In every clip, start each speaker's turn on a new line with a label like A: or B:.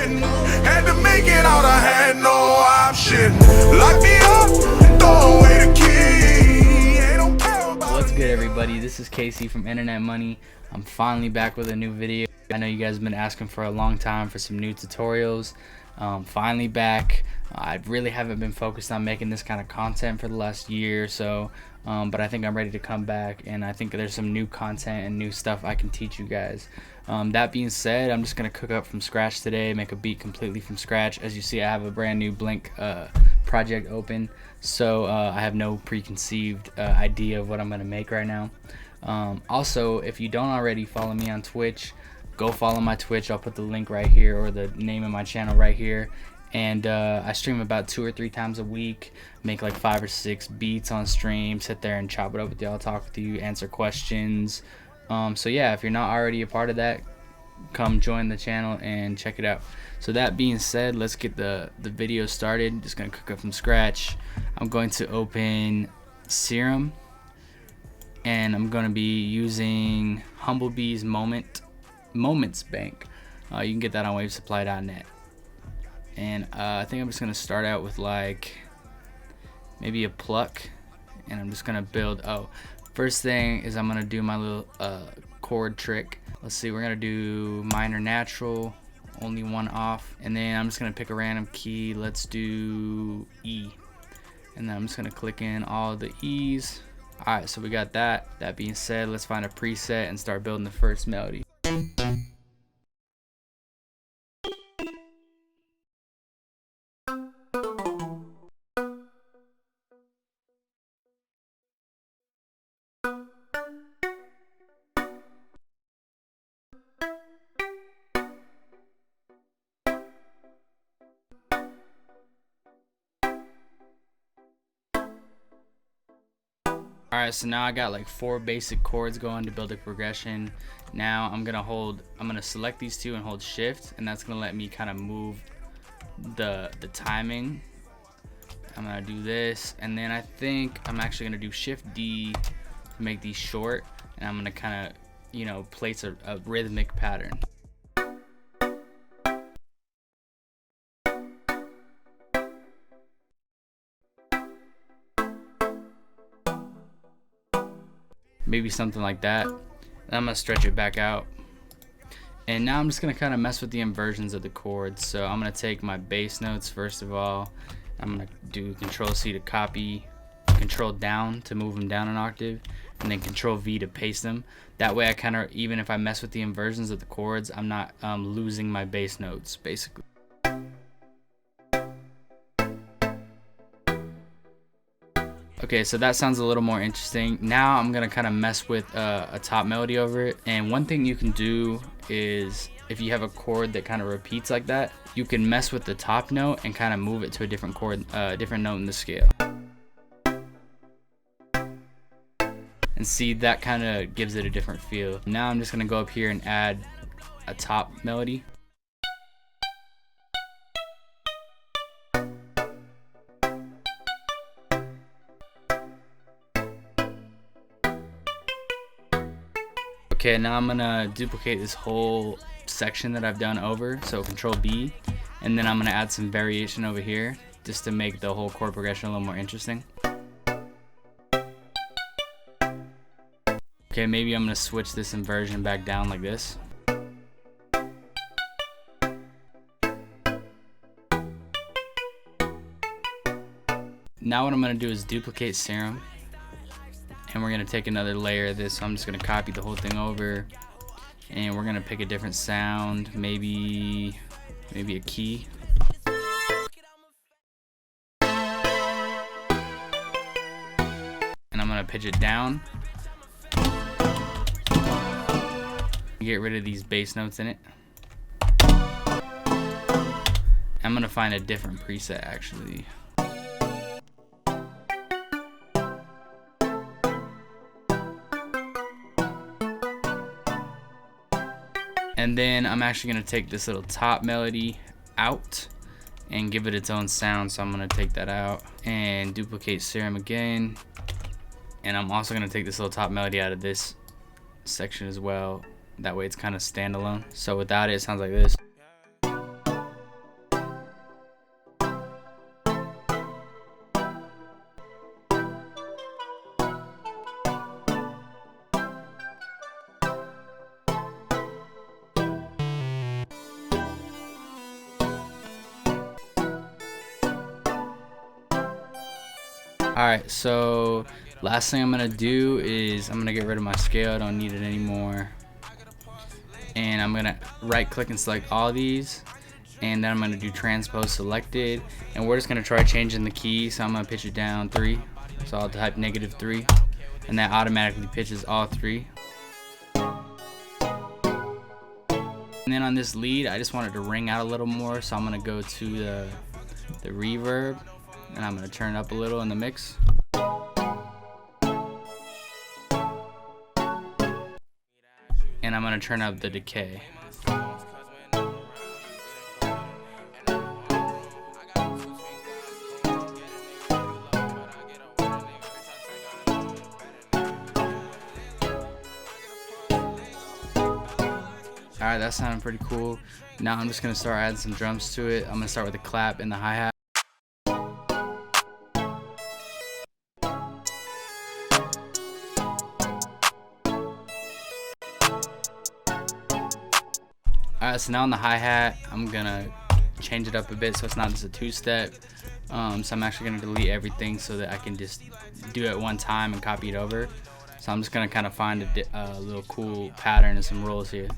A: written. Had to make it out, I had no option. Lock me up and throw away the key. They don't care about
B: What's good, everybody? This is Casey from Internet Money. I'm finally back with a new video. I know you guys have been asking for a long time for some new tutorials. Finally back. I really haven't been focused on making this kind of content for the last year or so, but I think I'm ready to come back, and I think there's some new content and new stuff I can teach you guys. That being said, I'm just going to cook up from scratch today, make a beat completely from scratch. As you see, I have a brand new blank project open, so I have no preconceived idea of what I'm going to make right now. Also, if you don't already follow me on Twitch, go follow my Twitch. I'll put the link right here, or the name of my channel right here. And I stream about 2 or 3 times a week, make like 5 or 6 beats on stream, sit there and chop it up with y'all, talk with you, answer questions. So yeah, if you're not already a part of that, come join the channel and check it out. So that being said, let's get the video started. Just gonna cook up from scratch. I'm going to open Serum, and I'm gonna be using Humblebee's Moments Bank. You can get that on wavesupply.net. And I think I'm just gonna start out with like maybe a pluck, and I'm just gonna build. First thing is I'm gonna do my little chord trick. Let's see, we're gonna do minor natural, only one off, and then I'm just gonna pick a random key. Let's do E, and then I'm just gonna click in all the E's. Alright, so we got that. That being said, let's find a preset and start building the first melody. Alright, so now I got like 4 basic chords going to build a progression. Now I'm gonna select these 2 and hold shift, and that's gonna let me kind of move the timing. I'm gonna do this, and then I think I'm actually gonna do shift D to make these short, and I'm gonna kind of, you know, place a rhythmic pattern. Maybe something like that. And I'm gonna stretch it back out, and now I'm just gonna kind of mess with the inversions of the chords. So I'm gonna take my bass notes first of all. I'm gonna do Control C to copy, Control down to move them down an octave, and then Control V to paste them. That way I kind of, even if I mess with the inversions of the chords, I'm not losing my bass notes basically. Okay, so that sounds a little more interesting. Now I'm gonna kind of mess with a top melody over it. And one thing you can do is, if you have a chord that kind of repeats like that, you can mess with the top note and kind of move it to a different chord, different note in the scale. And see, that kind of gives it a different feel. Now I'm just gonna go up here and add a top melody. Okay, now I'm gonna duplicate this whole section that I've done over, so Control B, and then I'm gonna add some variation over here just to make the whole chord progression a little more interesting. Okay, maybe I'm gonna switch this inversion back down like this. Now what I'm gonna do is duplicate Serum, and we're gonna take another layer of this. So I'm just gonna copy the whole thing over, and we're gonna pick a different sound, maybe a key. And I'm gonna pitch it down. Get rid of these bass notes in it. I'm gonna find a different preset actually. And then I'm actually gonna take this little top melody out and give it its own sound. So I'm gonna take that out and duplicate Serum again. And I'm also gonna take this little top melody out of this section as well. That way it's kind of standalone. So without it, it sounds like this. Alright, so last thing I'm gonna do is I'm gonna get rid of my scale. I don't need it anymore. And I'm gonna right click and select all these, and then I'm gonna do transpose selected, and we're just gonna try changing the key. So I'm gonna pitch it down 3, so I'll type -3, and that automatically pitches all 3. And then on this lead, I just want it to ring out a little more, so I'm gonna go to the reverb, and I'm gonna turn it up a little in the mix. And I'm gonna turn up the decay. Alright, that sounded pretty cool. Now I'm just gonna start adding some drums to it. I'm gonna start with the clap and the hi-hat. Alright, so now on the hi-hat, I'm gonna change it up a bit so it's not just a 2-step. So I'm actually gonna delete everything so that I can just do it at one time and copy it over. So I'm just gonna kind of find a little cool pattern and some rolls here.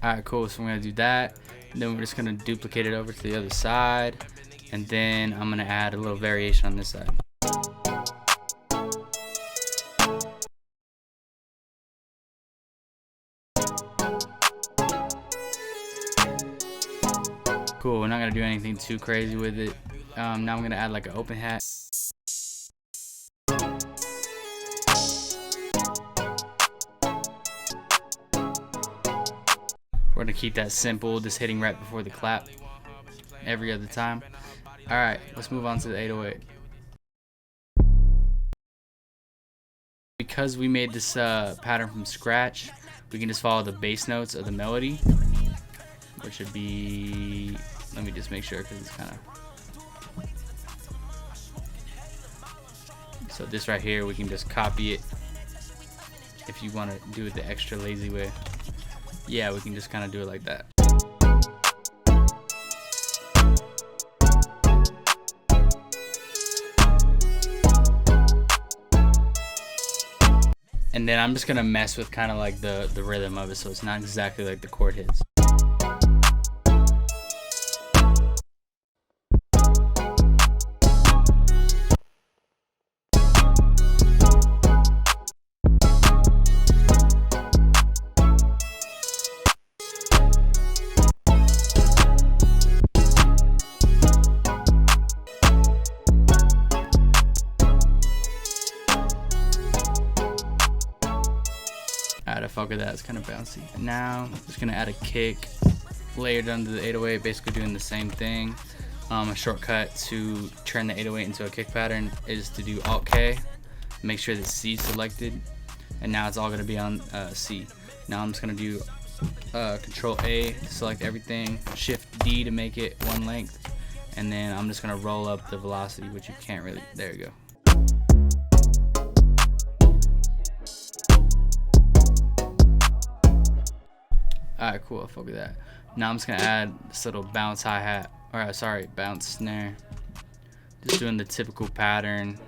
B: Alright, cool, so I'm going to do that, and then we're just going to duplicate it over to the other side, and then I'm going to add a little variation on this side. Cool, we're not going to do anything too crazy with it. Now I'm going to add like an open hat. We're gonna keep that simple, just hitting right before the clap every other time. Alright, let's move on to the 808. Because we made this pattern from scratch, we can just follow the bass notes of the melody, which would be, let me just make sure because it's kind of, so this right here, we can just copy it if you want to do it the extra lazy way. Yeah, we can just kind of do it like that. And then I'm just gonna mess with kind of like the rhythm of it, so it's not exactly like the chord hits. Alright, I fuck with that, it's kind of bouncy. Now, I'm just gonna add a kick layered under the 808, basically doing the same thing. A shortcut to turn the 808 into a kick pattern is to do Alt-K, make sure that C is selected, and now it's all gonna be on C. Now I'm just gonna do Control-A to select everything, Shift-D to make it one length, and then I'm just gonna roll up the velocity, which you can't really, there you go. Alright, cool, I'll fuck with that. Now I'm just gonna add this little bounce hi-hat, or sorry, bounce snare. Just doing the typical pattern.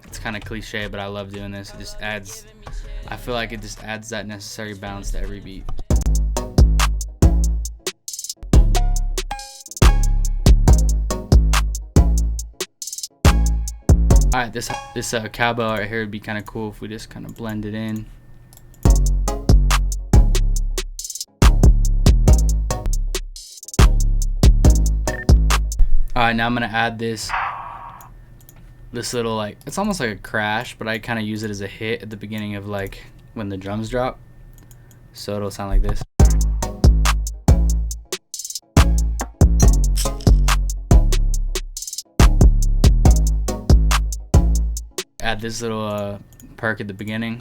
B: It's kind of cliche, but I love doing this. It just adds, I feel like it just adds that necessary bounce to every beat. Alright, this cowbell right here would be kind of cool if we just kind of blend it in. Alright, now I'm gonna add this little, like, it's almost like a crash, but I kind of use it as a hit at the beginning of like when the drums drop, so it'll sound like this. Add this little perk at the beginning.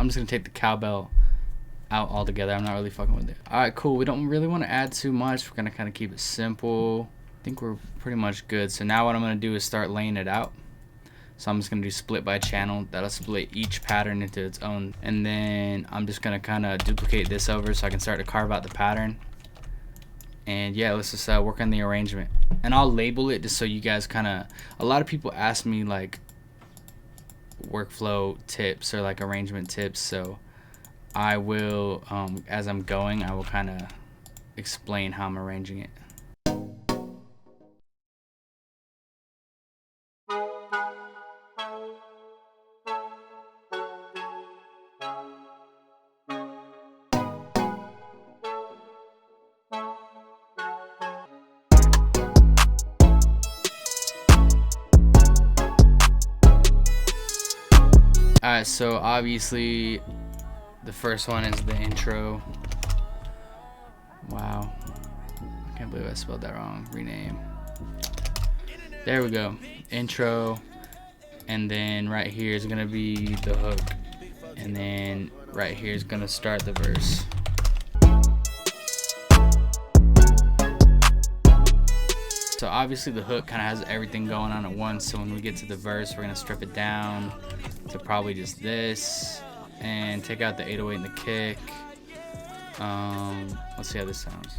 B: I'm just gonna take the cowbell out altogether. I'm not really fucking with it. Alright, cool. We don't really want to add too much. We're gonna kind of keep it simple. I think we're pretty much good. So now what I'm gonna do is start laying it out. So I'm just gonna do split by channel. That'll split each pattern into its own. And then I'm just gonna kind of duplicate this over so I can start to carve out the pattern. And yeah, let's just work on the arrangement. And I'll label it just so you guys kind of, a lot of people ask me like workflow tips or like arrangement tips. So I will, as I'm going, I will kind of explain how I'm arranging it. Alright, so obviously the first one is the intro. Wow, I can't believe I spelled that wrong. Rename. There we go. Intro. And then right here is gonna be the hook. And then right here is gonna start the verse. So obviously the hook kind of has everything going on at once. So when we get to the verse, we're gonna strip it down to probably just this and take out the 808 and the kick. Let's see how this sounds.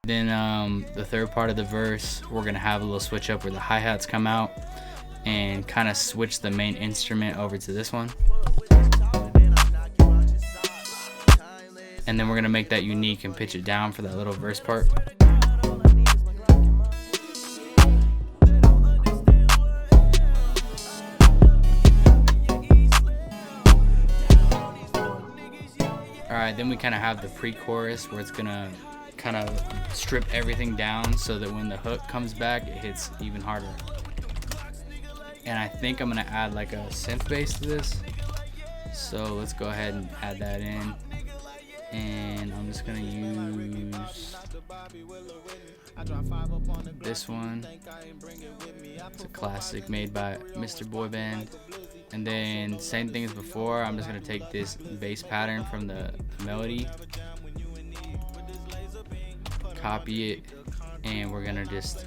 B: Then the third part of the verse, we're gonna have a little switch up where the hi-hats come out and kind of switch the main instrument over to this one. And then we're gonna make that unique and pitch it down for that little verse part. Alright, then we kind of have the pre-chorus where it's gonna kind of strip everything down so that when the hook comes back, it hits even harder. And I think I'm gonna add like a synth bass to this. So let's go ahead and add that in. And I'm just gonna use this one. It's a classic made by Mr. Boy Band. And then same thing as before, I'm just gonna take this bass pattern from the melody, copy it, and we're gonna just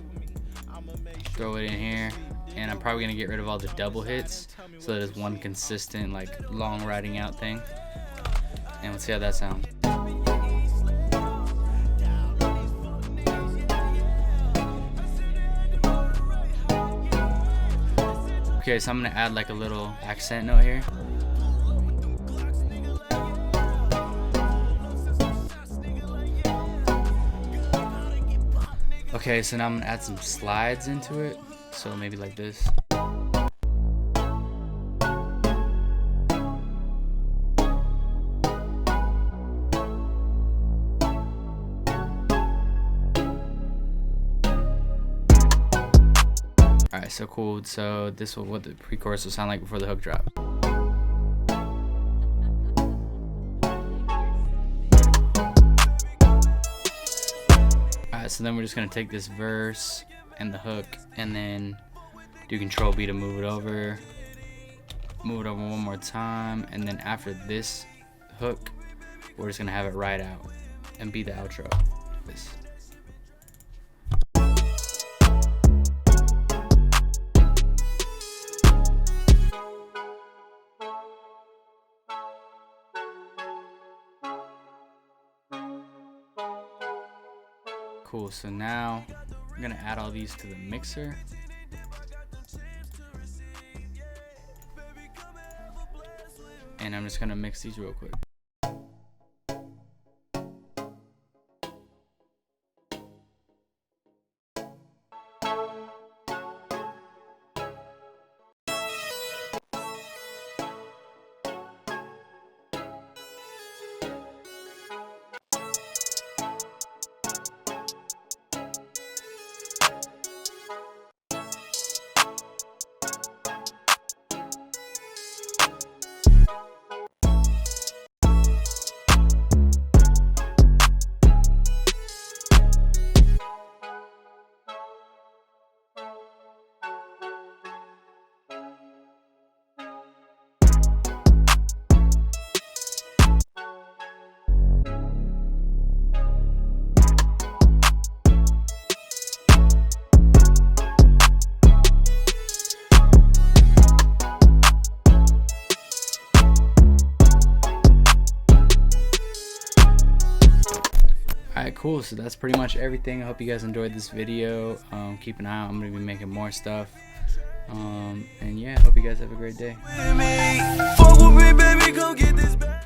B: throw it in here. And I'm probably gonna get rid of all the double hits so that it's one consistent like long riding out thing. And let's see how that sounds. Okay, so I'm gonna add like a little accent note here. Okay, so now I'm gonna add some slides into it. So maybe like this. Alright, so cool. So this is what the pre-chorus will sound like before the hook drop. Alright, so then we're just gonna take this verse and the hook and then do Control B to move it over one more time, and then after this hook we're just gonna have it ride out and be the outro. This. Cool, so now I'm gonna add all these to the mixer. And I'm just gonna mix these real quick. Alright, cool. So that's pretty much everything. I hope you guys enjoyed this video. Keep an eye out. I'm going to be making more stuff. And yeah, I hope you guys have a great day.